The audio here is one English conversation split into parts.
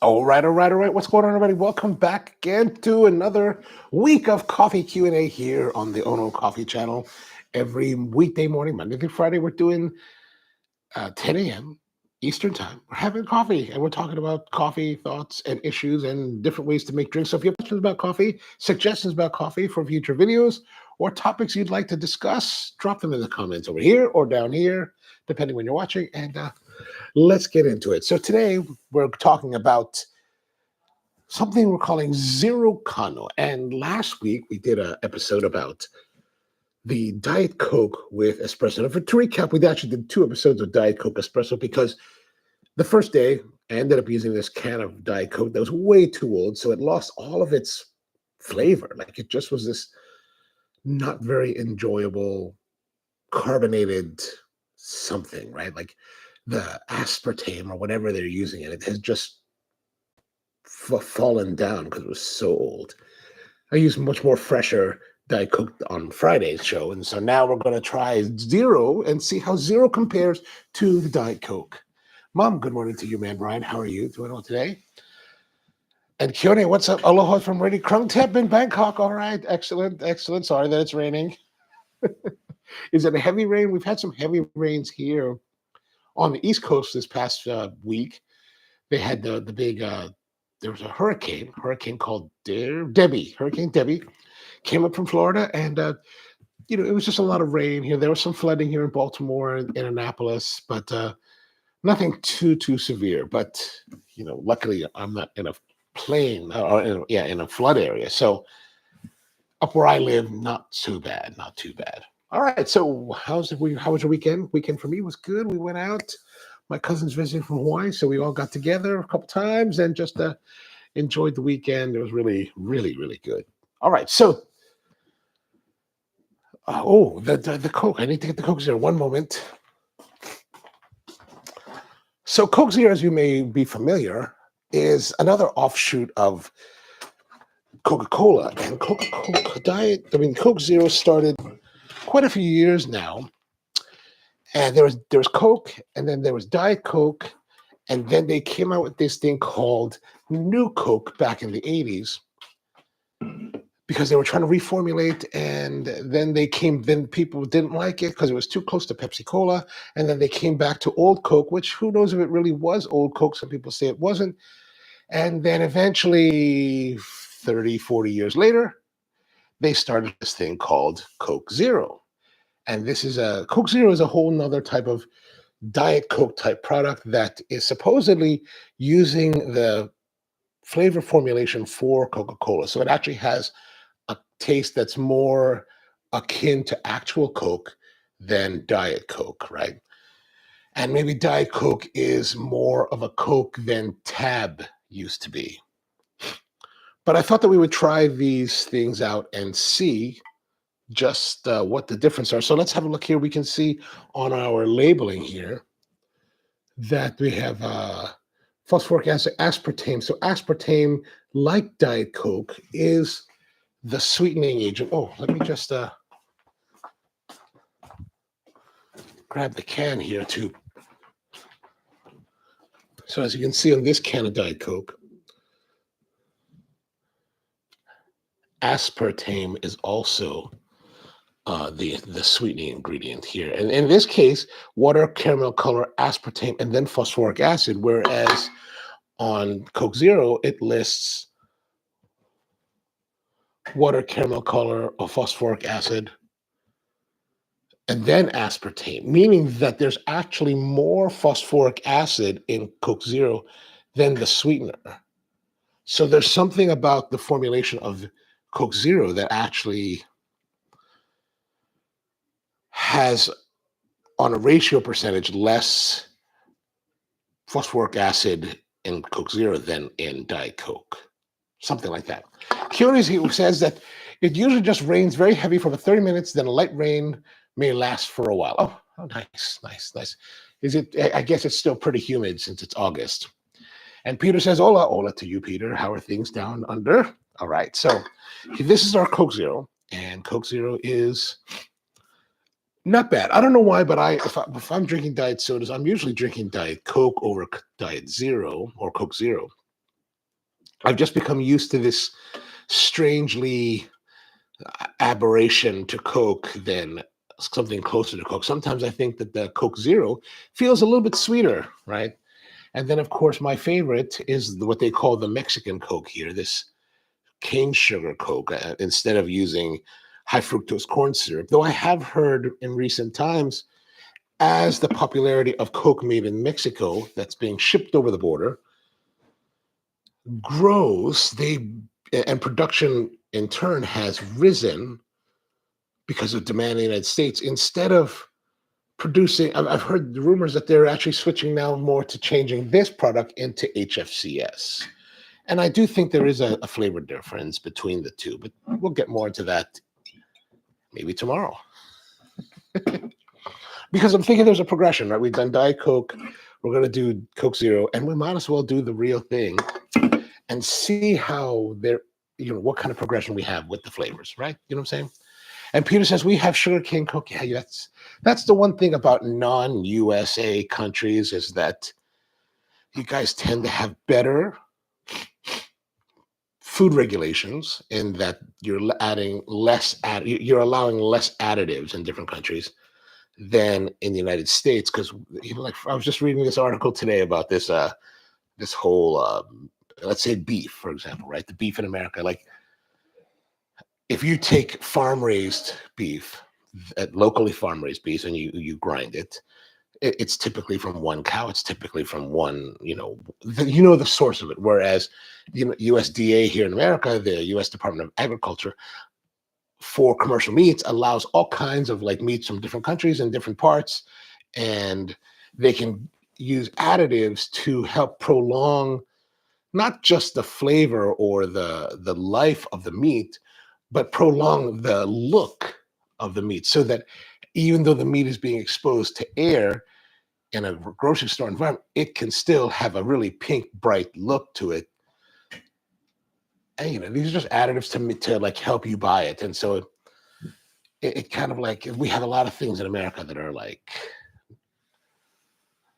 All right. What's going on, everybody? Welcome back again to another week of coffee Q&A here on the Ono Coffee channel. Every weekday morning, Monday through Friday, we're doing 10 a.m. Eastern Time. We're having coffee, and we're talking about coffee thoughts and issues and different ways to make drinks. So if you have questions about coffee, suggestions about coffee for future videos, or topics you'd like to discuss, drop them in the comments over here or down here, depending when you're watching, and let's get into it. So today we're talking about something we're calling Zero Kano. And last week we did an episode about the Diet Coke with espresso. And to recap, we actually did 2 episodes of Diet Coke espresso because the first day I ended up using this can of Diet Coke that was way too old. So it lost all of its flavor. Like it just was this not very enjoyable carbonated something, right? Like the aspartame or whatever they're using in it has just fallen down because it was so old. I use much more fresher Diet Coke on Friday's show, and so now we're going to try Zero and see how Zero compares to the Diet Coke. Mom, good morning to you, man. Brian, how are you doing well today? And Keone, what's up? Aloha from Ready Krung Tep in Bangkok. All right, excellent. Sorry that it's raining. Is it a heavy rain? We've had some heavy rains here on the East Coast this past week. They had the big there was a hurricane called Debbie. Hurricane Debbie came up from Florida, and it was just a lot of rain here. There was some flooding here in Baltimore and in Annapolis, but nothing too severe. But luckily I'm not in a plain or in a flood area. So up where I live, not too bad. All right. So how was your weekend? Weekend for me was good. We went out. My cousin's visiting from Hawaii, so we all got together a couple times and just enjoyed the weekend. It was really, really, really good. All right. So, the Coke. I need to get the Coke Zero. One moment. So Coke Zero, as you may be familiar, is another offshoot of Coca-Cola. And Coke Zero started quite a few years now. And there was Coke, and then there was Diet Coke, and then they came out with this thing called New Coke back in the 80s because they were trying to reformulate, and then people didn't like it because it was too close to Pepsi Cola, and then they came back to old Coke, which who knows if it really was old Coke. Some people say it wasn't. And then eventually 30, 40 years later, they started this thing called Coke Zero. And Coke Zero is a whole nother type of Diet Coke type product that is supposedly using the flavor formulation for Coca-Cola. So it actually has a taste that's more akin to actual Coke than Diet Coke, right? And maybe Diet Coke is more of a Coke than Tab used to be. But I thought that we would try these things out and see just what the difference are. So let's have a look here. We can see on our labeling here that we have phosphoric acid, aspartame. So aspartame, like Diet Coke, is the sweetening agent. Oh, let me just grab the can here too. So as you can see on this can of Diet Coke, aspartame is also the sweetening ingredient here. And in this case, water, caramel color, aspartame, and then phosphoric acid, whereas on Coke Zero, it lists water, caramel color, or phosphoric acid, and then aspartame, meaning that there's actually more phosphoric acid in Coke Zero than the sweetener. So there's something about the formulation of Coke Zero that actually has, on a ratio percentage, less phosphoric acid in Coke Zero than in Diet Coke. Something like that. Curious says that it usually just rains very heavy for about 30 minutes, then a light rain may last for a while. Oh, nice. Is it? I guess it's still pretty humid since it's August. And Peter says, hola to you, Peter. How are things down under? All right, so this is our Coke Zero, and Coke Zero is not bad. I don't know why, but if I'm drinking diet sodas, I'm usually drinking Diet Coke over Diet Zero or Coke Zero. I've just become used to this strangely aberration to Coke than something closer to Coke. Sometimes I think that the Coke Zero feels a little bit sweeter, right? And then, of course, my favorite is what they call the Mexican Coke here, this cane sugar Coke, instead of using high fructose corn syrup. Though I have heard in recent times, as the popularity of Coke made in Mexico that's being shipped over the border grows, and production in turn has risen because of demand in the United States. Instead of producing, I've heard the rumors that they're actually switching now more to changing this product into HFCS. And I do think there is a flavor difference between the two, but we'll get more into that maybe tomorrow. Because I'm thinking there's a progression, right? We've done Diet Coke, we're going to do Coke Zero, and we might as well do the real thing and see how what kind of progression we have with the flavors, right? You know what I'm saying? And Peter says, we have sugarcane Coke. Yeah, that's the one thing about non-USA countries is that you guys tend to have better food regulations in that you're allowing less additives in different countries than in the United States. Because like I was just reading this article today about this whole let's say beef, for example, right? The beef in America, like if you take farm raised beef, locally farm raised beef, and you grind it, it's typically from one cow. It's typically from one, the source of it. Whereas USDA here in America, the U.S. Department of Agriculture, for commercial meats allows all kinds of like meats from different countries and different parts, and they can use additives to help prolong not just the flavor or the life of the meat, but prolong the look of the meat, so that even though the meat is being exposed to air in a grocery store environment, it can still have a really pink, bright look to it. And these are just additives to like help you buy it. And so it kind of like, we have a lot of things in America that are like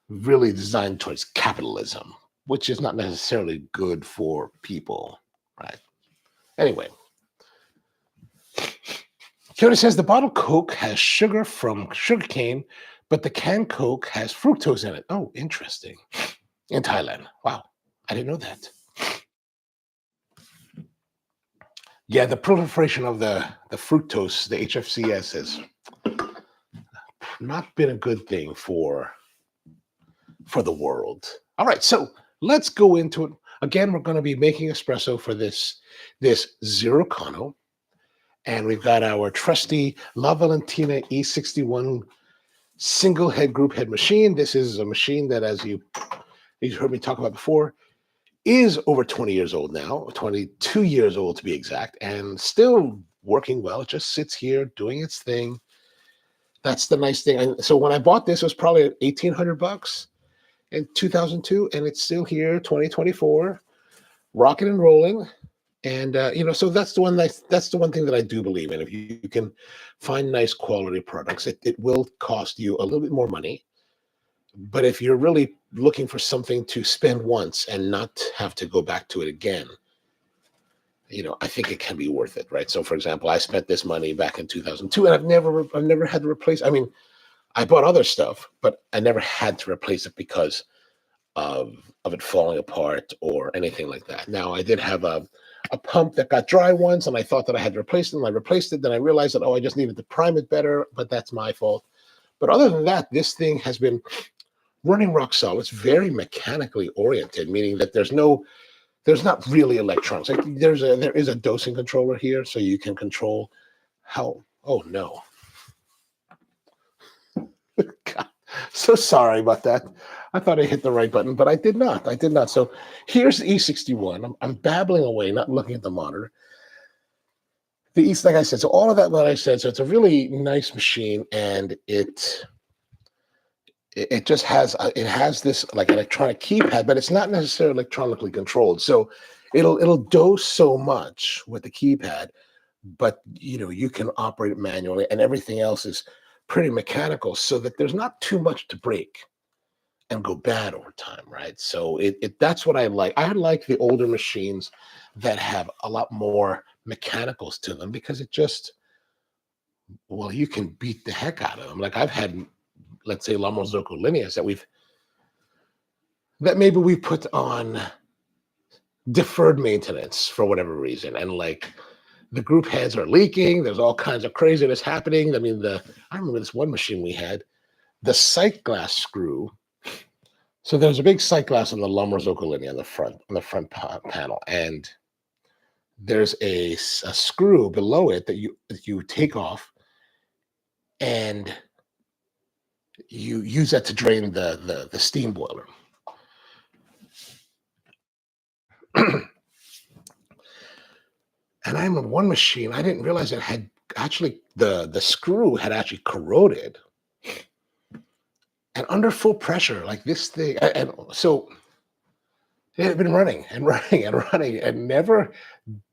really designed towards capitalism, which is not necessarily good for people, right? Anyway, Kyoto says the bottled Coke has sugar from sugarcane, but the canned Coke has fructose in it. Oh, interesting. In Thailand. Wow. I didn't know that. Yeah, the proliferation of the fructose, the HFCS, has not been a good thing for the world. All right, so let's go into it. Again, we're going to be making espresso for this Americano. And we've got our trusty La Valentina E61 single head group head machine. This is a machine that, as you heard me talk about before, is over 20 years old now, 22 years old to be exact, and still working well. It just sits here doing its thing. That's the nice thing. And so when I bought this, it was probably $1,800 in 2002, and it's still here, 2024, rocking and rolling. And so that's the one thing that I do believe in. If you can find nice quality products, it will cost you a little bit more money. But if you're really looking for something to spend once and not have to go back to it again, I think it can be worth it, right? So, for example, I spent this money back in 2002, and I've never had to replace. I mean, I bought other stuff, but I never had to replace it because of it falling apart or anything like that. Now, I did have a pump that got dry once, and I thought that I had to replace it, and I replaced it. Then I realized that, I just needed to prime it better, but that's my fault. But other than that, this thing has been running rock solid. It's very mechanically oriented, meaning that there's not really electronics. Like there is a dosing controller here, so you can control how. Oh no. God, so sorry about that. I thought I hit the right button, but I did not. So here's the E61. I'm babbling away, not looking at the monitor. Like I said, so all of that what I said. So it's a really nice machine, and it just has this like electronic keypad, but it's not necessarily electronically controlled. So it'll dose so much with the keypad, but you can operate it manually, and everything else is pretty mechanical, so that there's not too much to break. and go bad over time, right? So that's what I like. I like the older machines that have a lot more mechanicals to them because it just, well, you can beat the heck out of them. Like I've had, let's say, Lammers Local Lineas that maybe we put on deferred maintenance for whatever reason, and like the group heads are leaking. There's all kinds of craziness happening. I mean, I remember this one machine we had, the sight glass screw. So there's a big sight glass on the Lammers Local Linea on the front panel, and there's a screw below it that you take off, and you use that to drain the steam boiler. And I remember one machine, I didn't realize it had actually, the screw had actually corroded. And under full pressure, like this thing, and so it had been running and running and running, and never.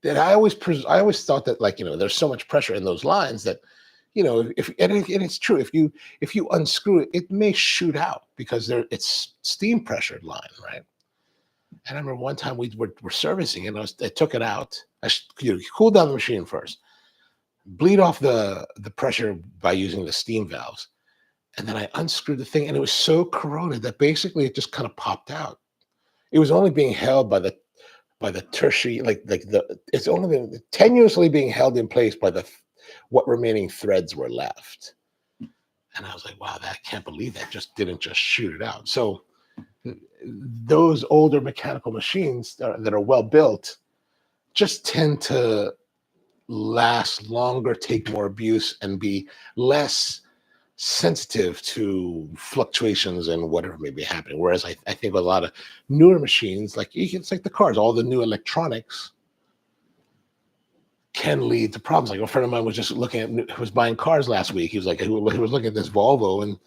And I always thought that, like, there's so much pressure in those lines that, and it's true, if you unscrew it, it may shoot out because it's steam pressured line, right? And I remember one time we were servicing it, and I took it out. Cool down the machine first, bleed off the pressure by using the steam valves, and then I unscrewed the thing, and it was so corroded that basically it just kind of popped out. It was only being held by the tertiary, it's only been tenuously being held in place by what remaining threads were left. And I was like, wow, I can't believe that didn't just shoot it out. So those older mechanical machines that are well built just tend to last longer, take more abuse, and be less sensitive to fluctuations and whatever may be happening. Whereas I think with a lot of newer machines, it's like the cars, all the new electronics can lead to problems. Like a friend of mine was just was buying cars last week. He was looking at this Volvo, and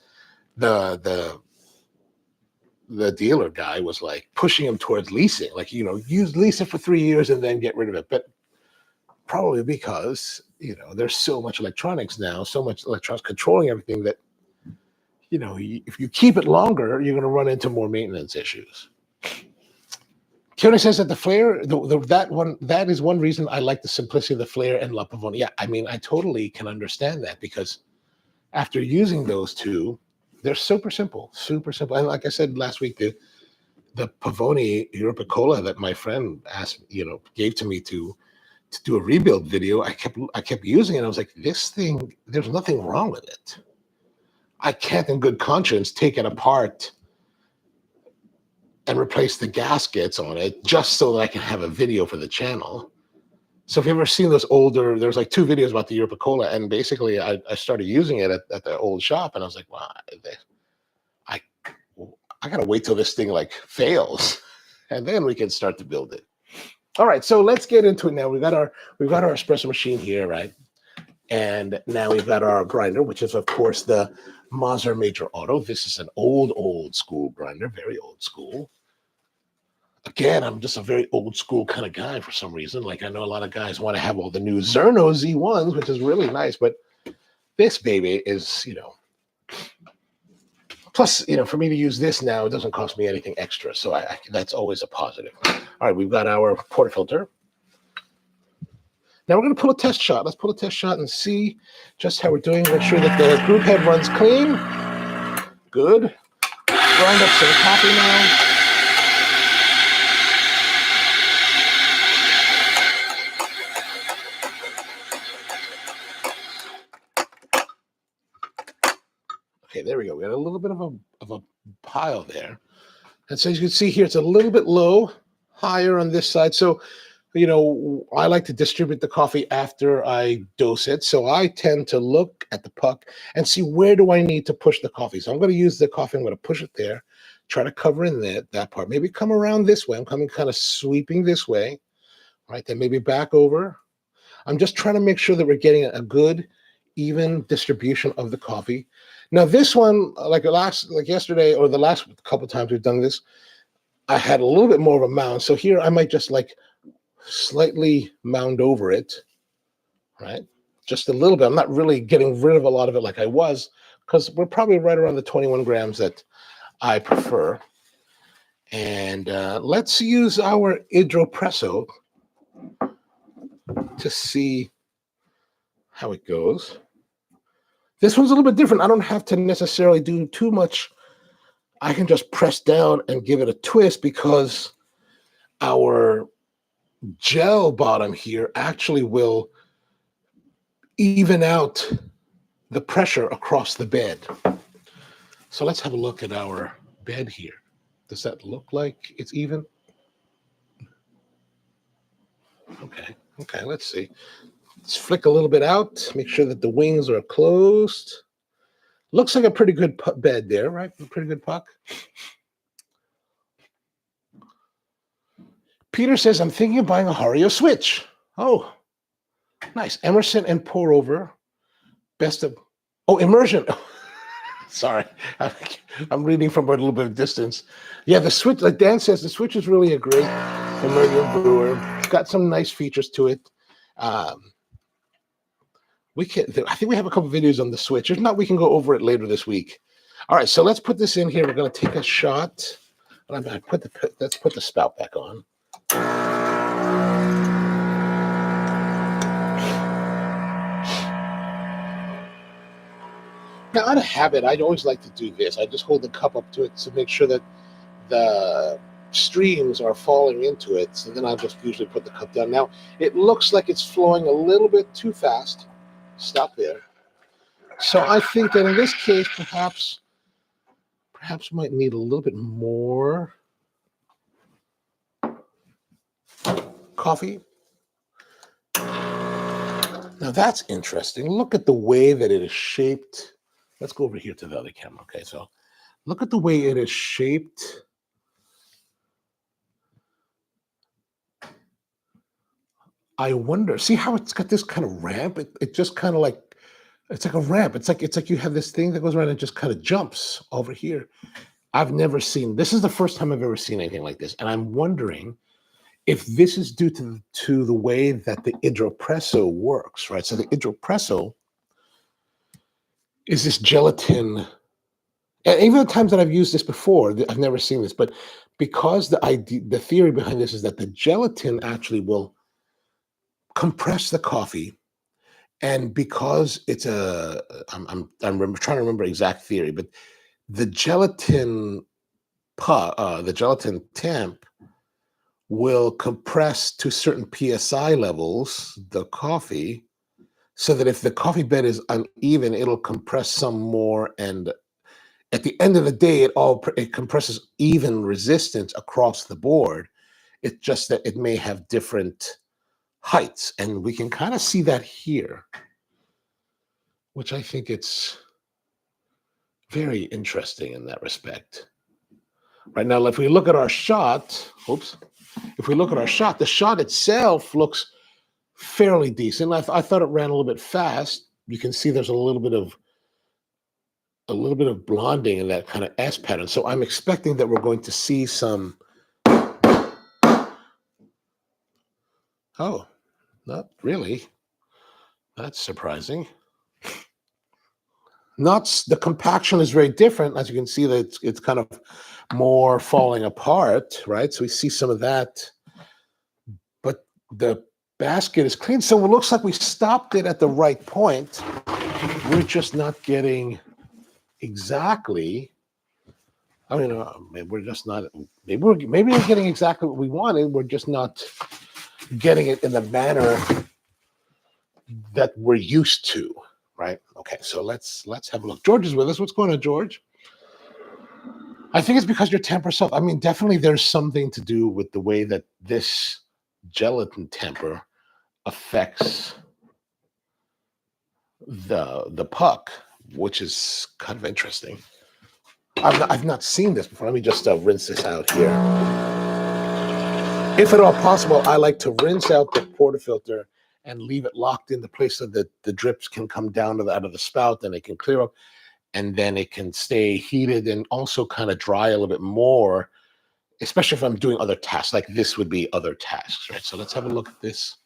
the dealer guy was like pushing him towards leasing, lease it for 3 years and then get rid of it. But probably because, there's so much electronics now, so much electronics controlling everything that, if you keep it longer, you're going to run into more maintenance issues. Keone says that the flare, that is one reason I like the simplicity of the flare and La Pavone. Yeah, I mean, I totally can understand that, because after using those two, they're super simple. And like I said last week, the Pavone Europicola that my friend gave to me to do a rebuild video, I kept using it. I was like, this thing, there's nothing wrong with it. I can't in good conscience take it apart and replace the gaskets on it just so that I can have a video for the channel. So if you've ever seen those older, there's like 2 videos about the Europicola, and basically I started using it at the old shop, and I was like, wow, I gotta wait till this thing fails, and then we can start to build it. All right, so let's get into it now. We've got our espresso machine here, right? And now we've got our grinder, which is of course the Mazzer Major Auto. This is an old school grinder, very old school. Again, I'm just a very old school kind of guy for some reason. I know a lot of guys want to have all the new Zerno Z1s, which is really nice, but this baby is, plus, for me to use this now, it doesn't cost me anything extra. So that's always a positive. All right, we've got our portafilter. Now we're going to pull a test shot. Let's pull a test shot and see just how we're doing. Make sure that the group head runs clean. Good. Grind up some coffee now. Okay, there we go. We got a little bit of a pile there. And so as you can see here, it's a little bit low, higher on this side. So, I like to distribute the coffee after I dose it. So I tend to look at the puck and see, where do I need to push the coffee? So I'm going to use the coffee. I'm going to push it there, try to cover in that part. Maybe come around this way. I'm coming kind of sweeping this way, right? Then maybe back over. I'm just trying to make sure that we're getting a good, even distribution of the coffee. Now this one, like yesterday or the last couple times we've done this, I had a little bit more of a mound. So here I might just slightly mound over it, right? Just a little bit. I'm not really getting rid of a lot of it like I was, because we're probably right around the 21 grams that I prefer. And let's use our hydropresso to see how it goes. This one's a little bit different. I don't have to necessarily do too much. I can just press down and give it a twist because our gel bottom here actually will even out the pressure across the bed. So let's have a look at our bed here. Does that look like it's even? Okay, let's see. Let's flick a little bit out, make sure that the wings are closed. Looks like a pretty good bed there, right? A pretty good puck. Peter says, I'm thinking of buying a Hario Switch. Oh, nice. Emerson and pour over. Best of, immersion. Sorry, I'm reading from a little bit of distance. Yeah, the Switch, like Dan says, the Switch is really a great immersion brewer. It's got some nice features to it. I think we have a couple videos on the Switch. If not, we can go over it later this week. All right, so let's put this in here. We're going to take a shot. Let's put the spout back on. Now, out of habit, I'd always like to do this. I just hold the cup up to it to make sure that the streams are falling into it. So then I'll just usually put the cup down. Now, it looks like it's flowing a little bit too fast. Stop there. So I think that in this case, perhaps might need a little bit more coffee. Now that's interesting. Look at the way that it is shaped. Let's go over here to the other camera. Okay, so look at the way it is shaped. I wonder, see how it's got this kind of ramp? It just kind of like, it's like a ramp. It's like you have this thing that goes around and just kind of jumps over here. I've never seen, this is the first time I've ever seen anything like this. And I'm wondering if this is due to the way that the hydropresso works, right? So the hydropresso is this gelatin. And even the times that I've used this before, I've never seen this, but because the theory behind this is that the gelatin actually will compress the coffee, and because it's I'm trying to remember exact theory, but the gelatin temp will compress to certain psi levels the coffee, so that if the coffee bed is uneven, it'll compress some more, and at the end of the day, it compresses even resistance across the board. It's just that it may have different heights, and we can kind of see that here, which I think it's very interesting in that respect. Right now, if we look at our shot, the shot itself looks fairly decent. I thought it ran a little bit fast. You can see there's a little bit of blonding in that kind of S pattern. So I'm expecting that we're going to see some. Oh, not really. That's surprising. The compaction is very different. As you can see, that it's kind of more falling apart, right? So we see some of that, but the basket is clean. So it looks like we stopped it at the right point. We're just not getting exactly. I mean, maybe we're just not. Maybe we're getting exactly what we wanted. We're just not getting it in the manner that we're used to, right? Okay, so let's have a look. George is with us. What's going on, George? I think it's because you're temper soft. I mean, definitely there's something to do with the way that this gelatin temper affects the puck, which is kind of interesting. I've not seen this before. Let me just rinse this out here. If at all possible, I like to rinse out the portafilter and leave it locked in the place so that the drips can come down out of the spout and it can clear up, and then it can stay heated and also kind of dry a little bit more, especially if I'm doing other tasks. Like this would be other tasks, right? So let's have a look at this.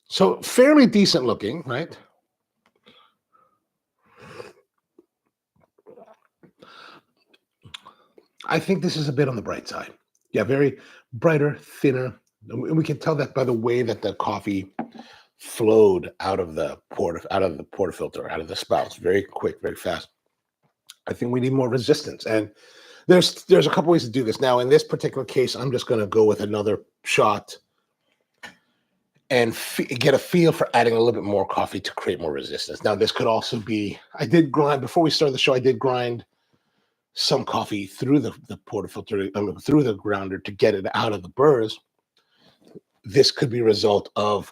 So fairly decent looking, right? I think this is a bit on the bright side. Yeah, very brighter, thinner. And we can tell that by the way that the coffee flowed out of the portafilter, out of the spouts, very quick, very fast. I think we need more resistance, and there's a couple ways to do this. Now, in this particular case, I'm just going to go with another shot and get a feel for adding a little bit more coffee to create more resistance. Now, this could also be, I did grind, before we started the show, I did grind some coffee through the portafilter, through the grounder to get it out of the burrs. This could be a result of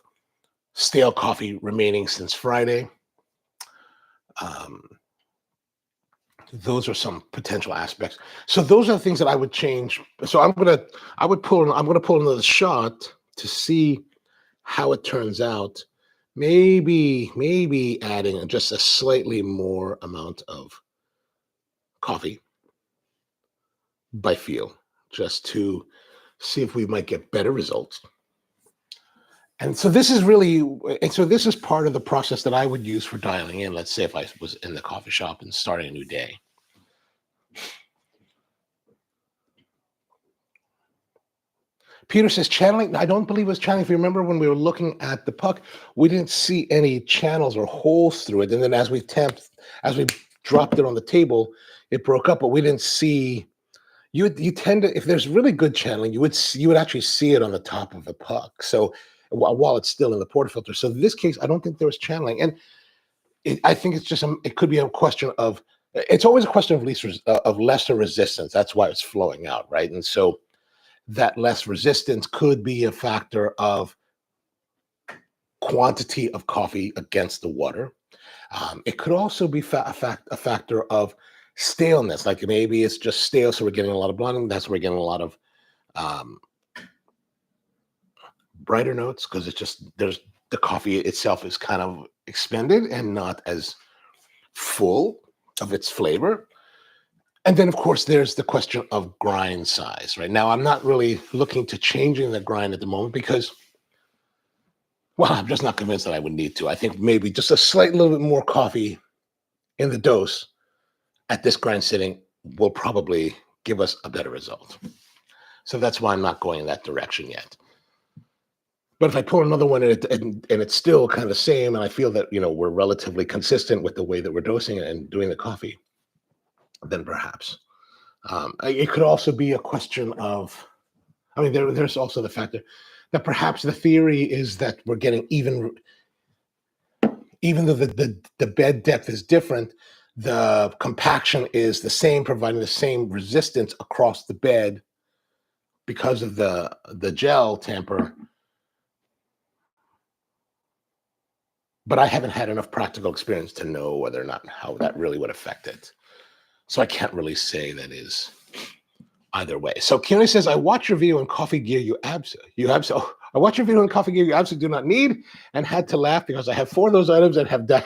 stale coffee remaining since Friday. Those are some potential aspects. So those are the things that I would change. So I'm gonna pull another shot to see how it turns out. Maybe adding just a slightly more amount of coffee by feel, just to see if we might get better results. And so this is part of the process that I would use for dialing in. Let's say if I was in the coffee shop and starting a new day. Peter says channeling. I don't believe it was channeling. If you remember when we were looking at the puck, we didn't see any channels or holes through it. And then as we dropped it on the table, it broke up, but we didn't see. You tend to, if there's really good channeling, you would actually see it on the top of the puck. So while it's still in the portafilter. So in this case, I don't think there was channeling, and I think it's just it could be a question of. It's always a question of lesser resistance. That's why it's flowing out, right? And so that less resistance could be a factor of quantity of coffee against the water. It could also be a factor of staleness, like maybe it's just stale, so we're getting a lot of blending. That's where we're getting a lot of brighter notes, because it's just the coffee itself is kind of expended and not as full of its flavor. And then, of course, there's the question of grind size. Right now, I'm not really looking to changing the grind at the moment because, well, I'm just not convinced that I would need to. I think maybe just a slight little bit more coffee in the dose at this grind sitting will probably give us a better result. So that's why I'm not going in that direction yet. But if I pull another one and it's still kind of the same, and I feel that we're relatively consistent with the way that we're dosing it and doing the coffee, then perhaps. It could also be a question of, there's also the factor that perhaps the theory is that we're getting even though the bed depth is different, the compaction is the same, providing the same resistance across the bed because of the gel tamper. But I haven't had enough practical experience to know whether or not how that really would affect it. So I can't really say that is either way. So Keone says, I watch your video in coffee gear I watch your video in coffee gear you absolutely do not need, and had to laugh because I have 4 of those items that have done.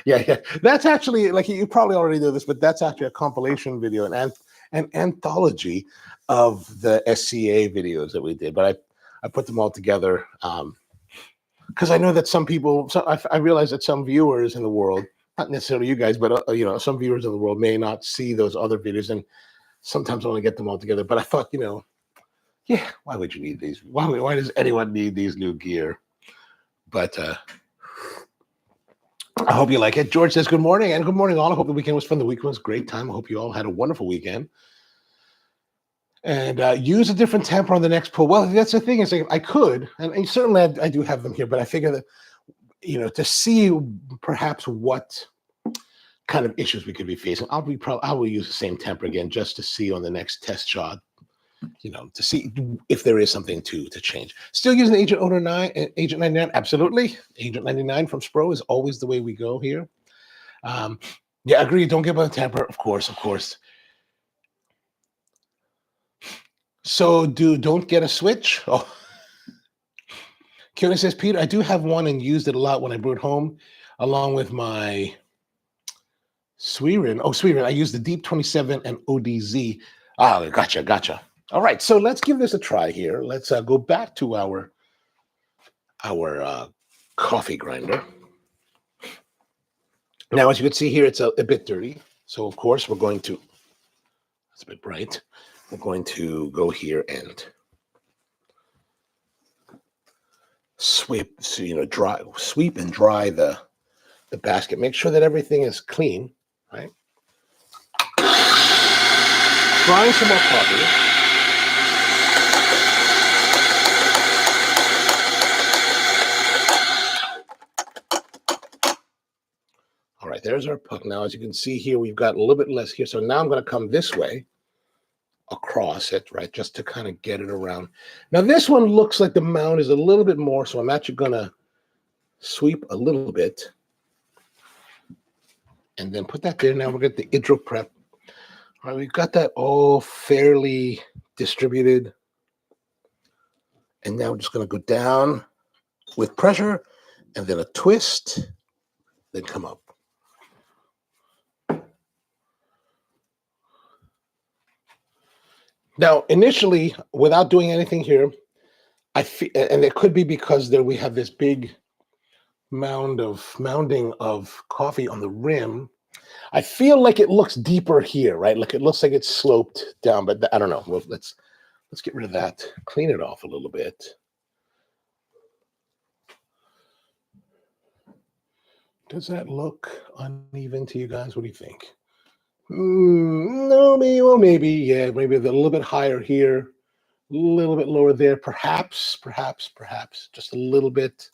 Yeah. That's actually, like, you probably already know this, but that's actually a compilation video, an anthology of the SCA videos that we did. But I put them all together because I know that some people, I realize that some viewers in the world, not necessarily you guys, but some viewers in the world may not see those other videos, and sometimes I want to get them all together. But I thought, why would you need these? Why does anyone need these new gear? But I hope you like it. George says, good morning, and good morning all. I hope the weekend was fun. The weekend was a great time. I hope you all had a wonderful weekend. And use a different tamper on the next pull. Well, that's the thing, is like, I could, and certainly I do have them here, but I figure that, to see perhaps what kind of issues we could be facing, I will use the same temper again just to see on the next test shot, to see if there is something to change. Still using Agent 99, absolutely. Agent 99 from Spro is always the way we go here. Yeah, agree. Don't give up the temper, of course. So don't get a switch. Oh. Keone says, Peter, I do have one and used it a lot when I brewed home, along with my Sweerin. Oh, Sweerin. I used the Deep 27 and ODZ. Ah, gotcha. All right, so let's give this a try here. Let's go back to our coffee grinder. Now, as you can see here, it's a bit dirty. So, of course, we're going to It's a bit bright. We're going to go here and sweep and dry the basket. Make sure that everything is clean, right? Drying some more coffee. All right, there's our puck. Now, as you can see here, we've got a little bit less here. So now I'm going to come this way across it, right, just to kind of get it around. Now, this one looks like the mound is a little bit more, so I'm actually going to sweep a little bit and then put that there. Now we'll get the hydro prep. All right, we've got that all fairly distributed. And now we're just going to go down with pressure and then a twist, then come up. Now, initially, without doing anything here, I feel, and it could be because there we have this big mounding of coffee on the rim. I feel like it looks deeper here, right? Like it looks like it's sloped down, but I don't know. Well, let's get rid of that. Clean it off a little bit. Does that look uneven to you guys? What do you think? No, maybe, yeah, maybe a little bit higher here, a little bit lower there, perhaps, just a little bit.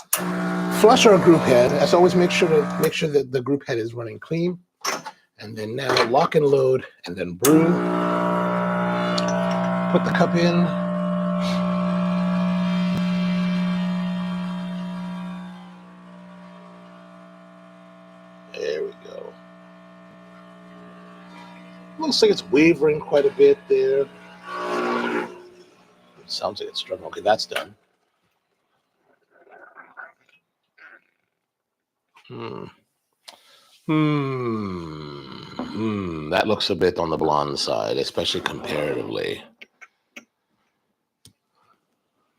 Flush our group head. As always, make sure that the group head is running clean. And then now lock and load, and then brew. Put the cup in. There we go. Looks like it's wavering quite a bit there. Sounds like it's struggling. Okay, that's done. That looks a bit on the blonde side, especially comparatively.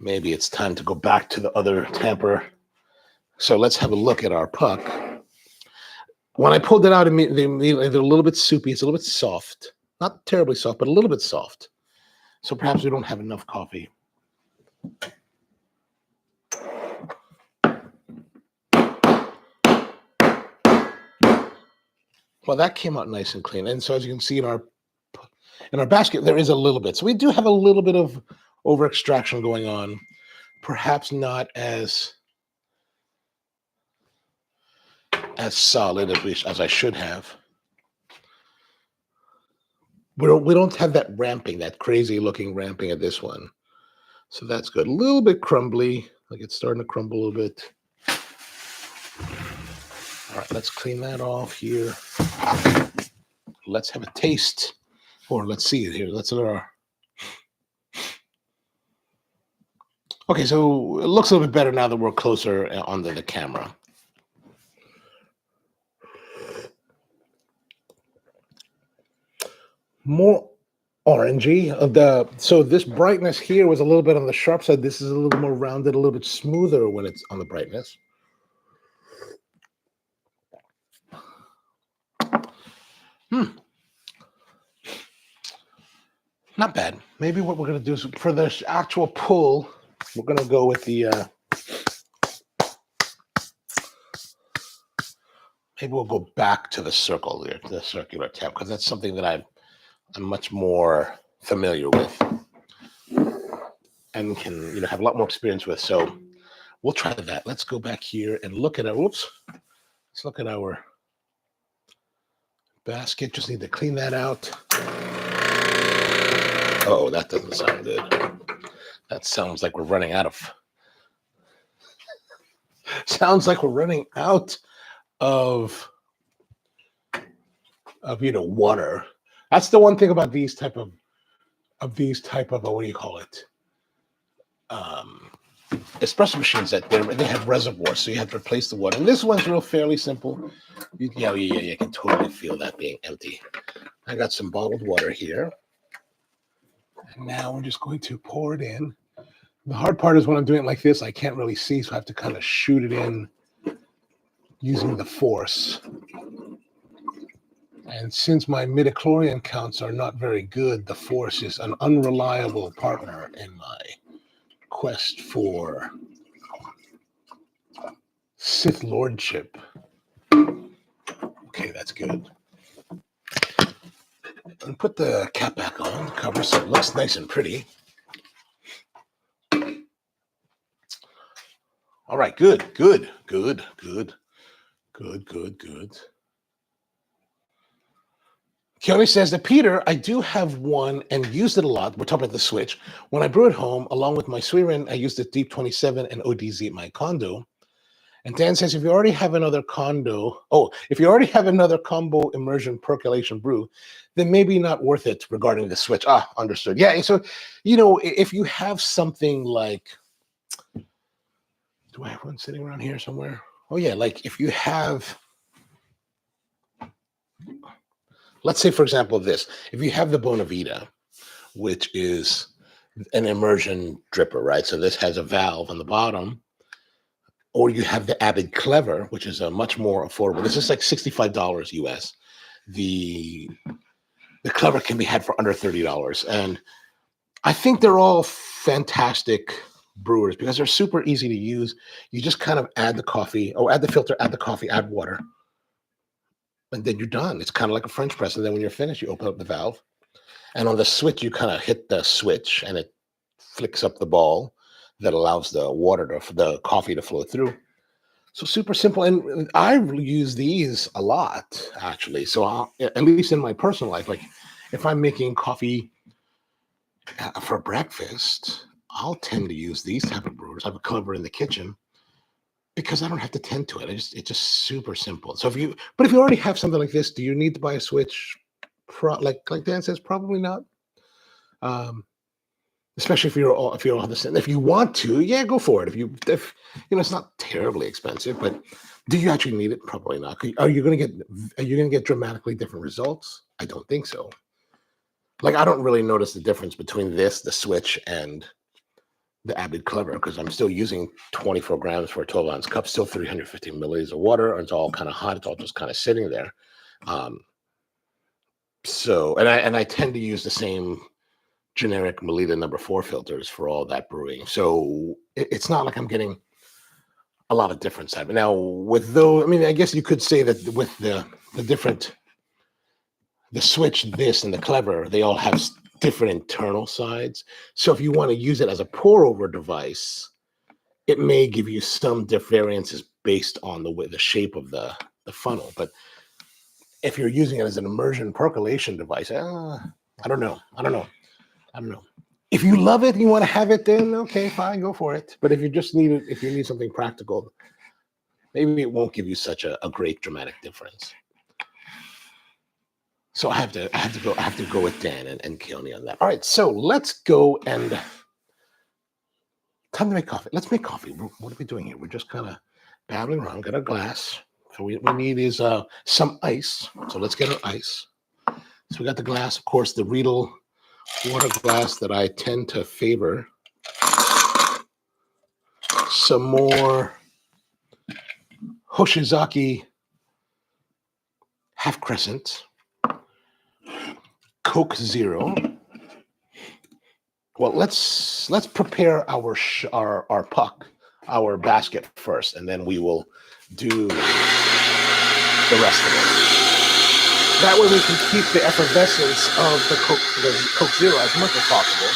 Maybe it's time to go back to the other tamper. So let's have a look at our puck. When I pulled it out, they're a little bit soupy. It's a little bit soft. Not terribly soft, but a little bit soft. So perhaps we don't have enough coffee. Well, that came out nice and clean. And so as you can see in our basket, there is a little bit. So we do have a little bit of over extraction going on. Perhaps not as solid as I should have. We don't have that ramping, that crazy looking ramping at this one. So that's good. A little bit crumbly, like it's starting to crumble a little bit. All right, let's clean that off here. Let's have a taste, or let's see it here. Let's look at our. Okay, so it looks a little bit better now that we're closer on the camera. More orangey. So this brightness here was a little bit on the sharp side. This is a little more rounded, a little bit smoother when it's on the brightness. Not bad. Maybe what we're going to do is for the actual pull, we're going to go with the. Maybe we'll go back to the circle there, to the circular tap, because that's something that I'm much more familiar with and can have a lot more experience with. So we'll try that. Let's go back here and look at our. Let's look at our basket. Just need to clean that out. Oh, that doesn't sound good. That sounds like we're running out of. Sounds like we're running out of water. That's the one thing about these type of what do you call it? Espresso machines that they have reservoirs, so you have to replace the water. And this one's fairly simple. You can totally feel that being empty. I got some bottled water here. And now I'm just going to pour it in. The hard part is when I'm doing it like this, I can't really see, so I have to kind of shoot it in using the force. And since my midichlorian counts are not very good, the Force is an unreliable partner in my quest for Sith Lordship. Okay, that's good. And put the cap back on, the cover, so it looks nice and pretty. All right, good. Keone says that, Peter, I do have one and used it a lot. We're talking about the Switch. When I brew at home, along with my Sweerin, I used the Deep 27 and ODZ at my condo. And Dan says, if you already have another combo immersion percolation brew, then maybe not worth it regarding the Switch. Understood. Yeah, so, if you have something like, do I have one sitting around here somewhere? Oh, yeah, like if you have, let's say, for example, this. If you have the Bonavita, which is an immersion dripper, right? So this has a valve on the bottom. Or you have the Avid Clever, which is a much more affordable. This is like $65 US. The Clever can be had for under $30. And I think they're all fantastic brewers because they're super easy to use. You just kind of add the coffee, add the filter, add the coffee, add water. And then you're done. It's kind of like a French press. And then when you're finished, you open up the valve. And on the switch, you kind of hit the switch and it flicks up the ball that allows the coffee to flow through. So super simple. And I use these a lot, actually. So at least in my personal life, like if I'm making coffee for breakfast, I'll tend to use these type of brewers. I have a Clever in the kitchen because I don't have to tend to it. It's just super simple. So if you already have something like this, do you need to buy a switch? Like Dan says, probably not. Especially if you all have the same. If you want to, yeah, go for it. If it's not terribly expensive, but do you actually need it? Probably not. Are you going to get dramatically different results? I don't think so. Like I don't really notice the difference between the Switch, and the Avid Clever because I'm still using 24 grams for a 12-ounce cup, still 350 milliliters of water. And it's all kind of hot. It's all just kind of sitting there. So I tend to use the same generic Melita number 4 filters for all that brewing. So it's not like I'm getting a lot of difference out of it. Now, with those, I mean, I guess you could say that with the Switch, this, and the Clever, they all have different internal sides. So if you want to use it as a pour-over device, it may give you some variances based on the shape of the funnel. But if you're using it as an immersion percolation device, I don't know. If you love it and you want to have it, then okay, fine, go for it. But if you need something practical, maybe it won't give you such a great dramatic difference. So I have to go with Dan and Keone on that. All right, so let's go and time to make coffee. Let's make coffee. What are we doing here? We're just kind of babbling around. Got a glass. So what we need is some ice. So let's get our ice. So we got the glass, of course, the Riedel water glass that I tend to favor. Some more Hoshizaki half crescent, Coke Zero. Well, let's prepare our puck, our basket first, and then we will do the rest of it. That way we can keep the effervescence of the Coke Zero as much as possible.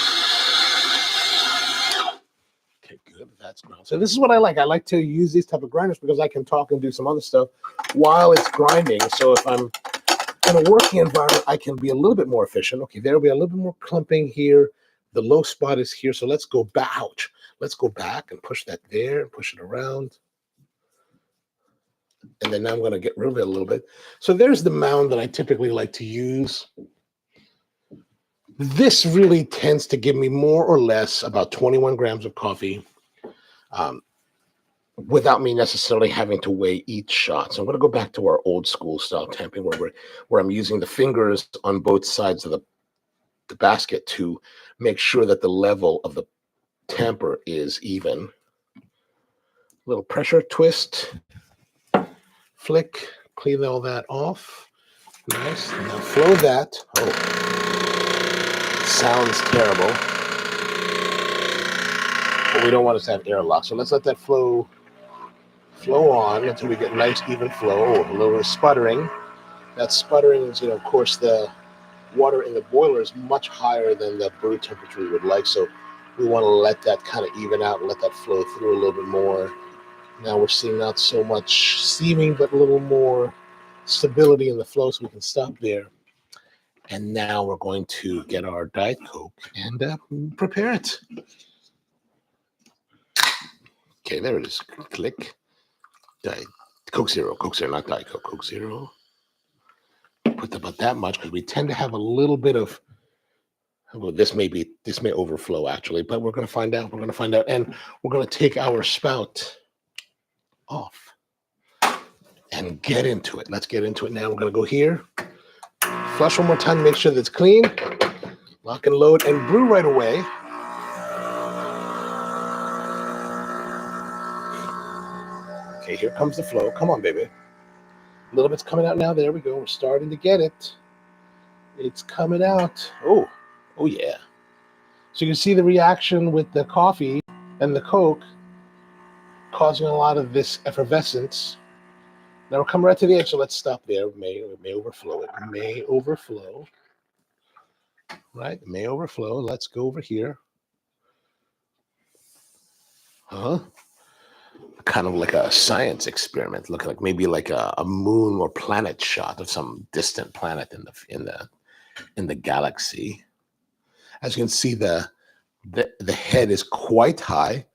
Okay, good. That's ground. So this is what I like. I like to use these type of grinders because I can talk and do some other stuff while it's grinding. So if I'm in a working environment, I can be a little bit more efficient. Okay, there'll be a little bit more clumping here. The low spot is here. So let's go back. Ouch. Let's go back and push that there and push it around. And then now I'm going to get rid of it a little bit. So there's the mound that I typically like to use. This really tends to give me more or less about 21 grams of coffee without me necessarily having to weigh each shot. So I'm going to go back to our old school style tamping where I'm using the fingers on both sides of the basket to make sure that the level of the tamper is even. Little pressure twist. Flick, clean all that off. Nice. Now flow that. Oh, sounds terrible. But we don't want it to have airlock. So let's let that flow on until we get nice even flow. A little sputtering. That sputtering is, of course, the water in the boiler is much higher than the brew temperature we would like. So we want to let that kind of even out and let that flow through a little bit more. Now we're seeing not so much steaming, but a little more stability in the flow, so we can stop there. And now we're going to get our Diet Coke and prepare it. Okay, there it is. Click. Diet Coke Zero, not Diet Coke, Coke Zero. Put about that much because we tend to have a little bit of. Well, this may overflow actually, but we're going to find out. And we're going to take our spout off and get into it. Let's get into it now. We're going to go here. Flush one more time, make sure that it's clean. Lock and load and brew right away. Okay, here comes the flow. Come on, baby. A little bit's coming out now. There we go. We're starting to get it. It's coming out. Oh yeah. So you can see the reaction with the coffee and the Coke causing a lot of this effervescence. Now we're coming right to the edge, so let's stop there. It may overflow. It may overflow. Right? It may overflow. Let's go over here. Kind of like a science experiment, looking like maybe like a moon or planet shot of some distant planet in the galaxy. As you can see, the head is quite high.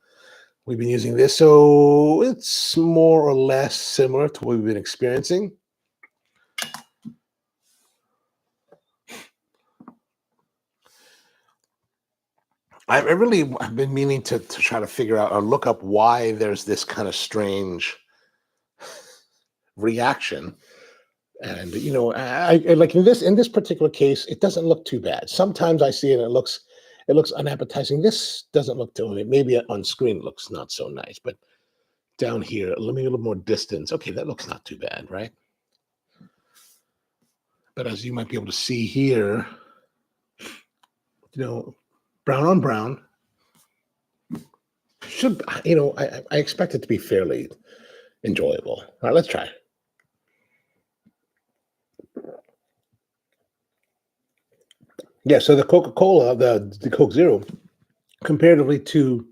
We've been using this, so it's more or less similar to what we've been experiencing. I've been meaning to try to figure out or look up why there's this kind of strange reaction. And I like in this particular case, it doesn't look too bad. Sometimes I see it and it looks unappetizing. This doesn't look too. Maybe on screen it looks not so nice, but down here, let me a little more distance. Okay, that looks not too bad, right? But as you might be able to see here, brown on brown. Should I expect it to be fairly enjoyable. All right, let's try. Yeah, so the Coca-Cola, the Coke Zero, comparatively to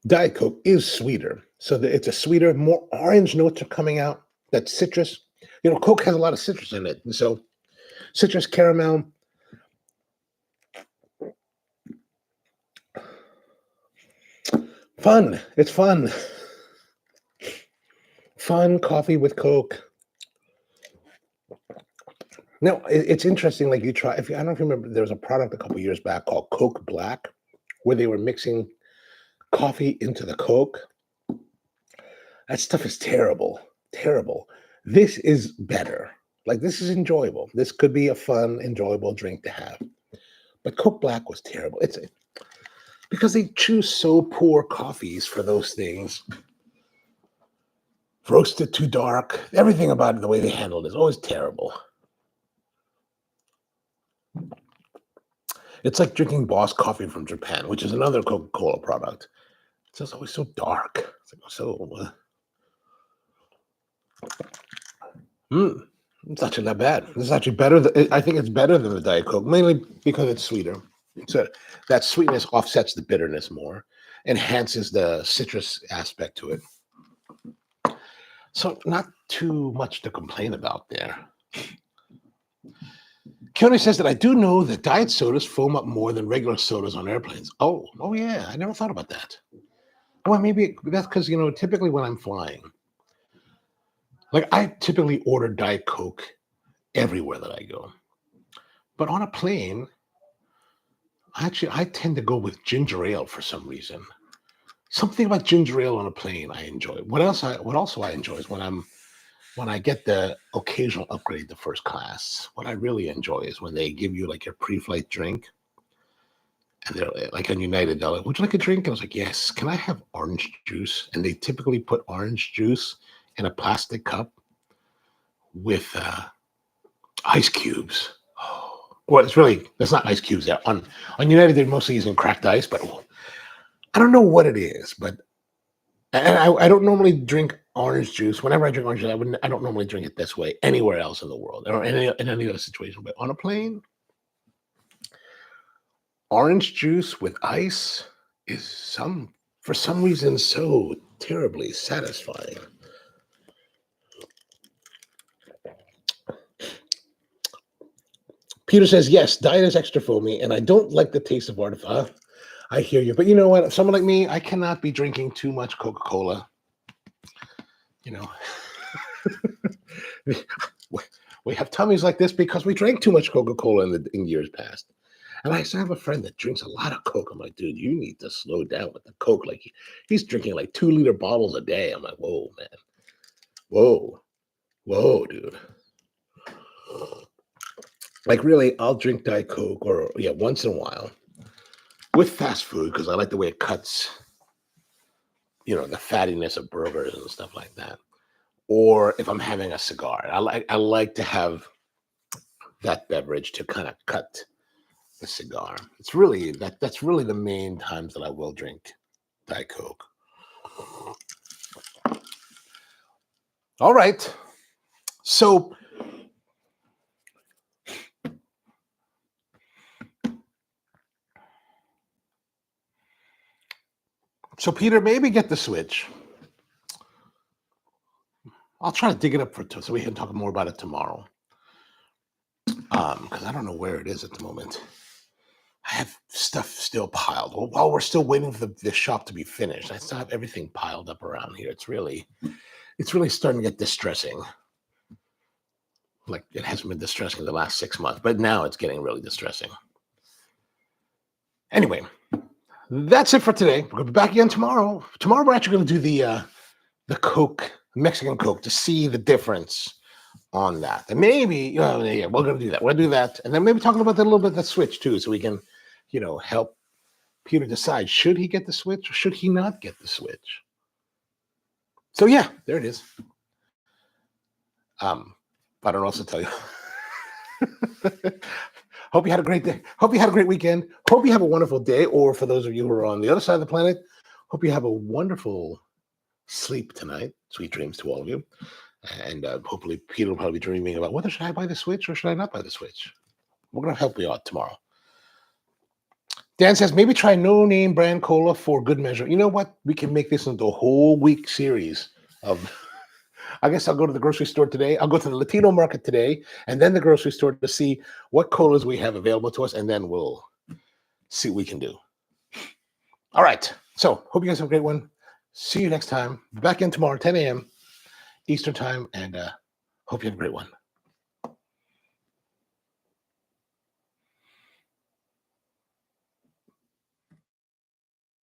Diet Coke, is sweeter. So it's a sweeter, more orange notes are coming out. That citrus. Coke has a lot of citrus in it. And so citrus, caramel. Fun. It's fun. Fun coffee with Coke. No, it's interesting. Like I don't know if you remember, there was a product a couple years back called Coke Black, where they were mixing coffee into the Coke. That stuff is terrible. Terrible. This is better. Like, this is enjoyable. This could be a fun, enjoyable drink to have. But Coke Black was terrible. It's because they choose so poor coffees for those things. Roasted too dark. Everything about it, the way they handled it, is always terrible. It's like drinking Boss coffee from Japan, which is another Coca-Cola product. It's just always so dark. It's like, so. It's actually not bad. It's actually better. I think it's better than the Diet Coke, mainly because it's sweeter. So that sweetness offsets the bitterness more, enhances the citrus aspect to it. So not too much to complain about there. Keone says that I do know that diet sodas foam up more than regular sodas on airplanes. Oh yeah, I never thought about that. Well, maybe that's because typically when I'm flying, like I typically order Diet Coke everywhere that I go, but on a plane, I tend to go with ginger ale for some reason. Something about ginger ale on a plane I enjoy. What also I enjoy is when I get the occasional upgrade to first class. What I really enjoy is when they give you like your pre-flight drink, and they're like on United, they're like, "Would you like a drink?" And I was like, "Yes." Can I have orange juice? And they typically put orange juice in a plastic cup with Ice cubes. Oh, well, that's not ice cubes. There on United, they're mostly using cracked ice, but I don't know what it is. But and I don't normally drink orange juice. Whenever I drink orange juice, I don't normally drink it this way anywhere else in the world or in any other situation. But on a plane, orange juice with ice is for some reason so terribly satisfying. Peter says, yes, diet is extra for me, and I don't like the taste of artificial. I hear you. But you know what? Someone like me, I cannot be drinking too much Coca-Cola. You know, we have tummies like this because we drank too much Coca-Cola in years past. And I have a friend that drinks a lot of Coke. I'm like, dude, you need to slow down with the Coke. Like he's drinking like 2-liter bottles a day. I'm like, whoa, man. Whoa, dude. Like really, I'll drink Diet Coke or once in a while with fast food because I like the way it cuts, the fattiness of burgers and stuff like that. Or if I'm having a cigar, I like to have that beverage to kind of cut the cigar. It's really that's really the main times that I will drink Diet Coke. All right. So Peter, maybe get the Switch. I'll try to dig it up so we can talk more about it tomorrow. Because I don't know where it is at the moment. I have stuff still piled. While we're still waiting for the shop to be finished, I still have everything piled up around here. It's really starting to get distressing. Like it hasn't been distressing the last 6 months, but now it's getting really distressing. Anyway, that's it for today. We're going to be back again tomorrow. Tomorrow we're actually going to do the Coke, Mexican Coke, to see the difference on that. And maybe, we're going to do that. We'll do that. And then maybe talking about that a little bit, the Switch too, so we can, help Peter decide, should he get the Switch or should he not get the Switch? So yeah, there it is. I don't know what else to tell you. Hope you had a great day. Hope you had a great weekend. Hope you have a wonderful day. Or for those of you who are on the other side of the planet, hope you have a wonderful sleep tonight. Sweet dreams to all of you. And hopefully Peter will probably be dreaming about whether should I buy the Switch or should I not buy the Switch. We're going to help you out tomorrow. Dan says, maybe try no-name brand cola for good measure. You know what? We can make this into a whole week series of... I guess I'll go to the grocery store today. I'll go to the Latino market today and then the grocery store to see what colas we have available to us, and then we'll see what we can do. All right. So hope you guys have a great one. See you next time. Back in tomorrow, 10 a.m. Eastern time, and hope you have a great one.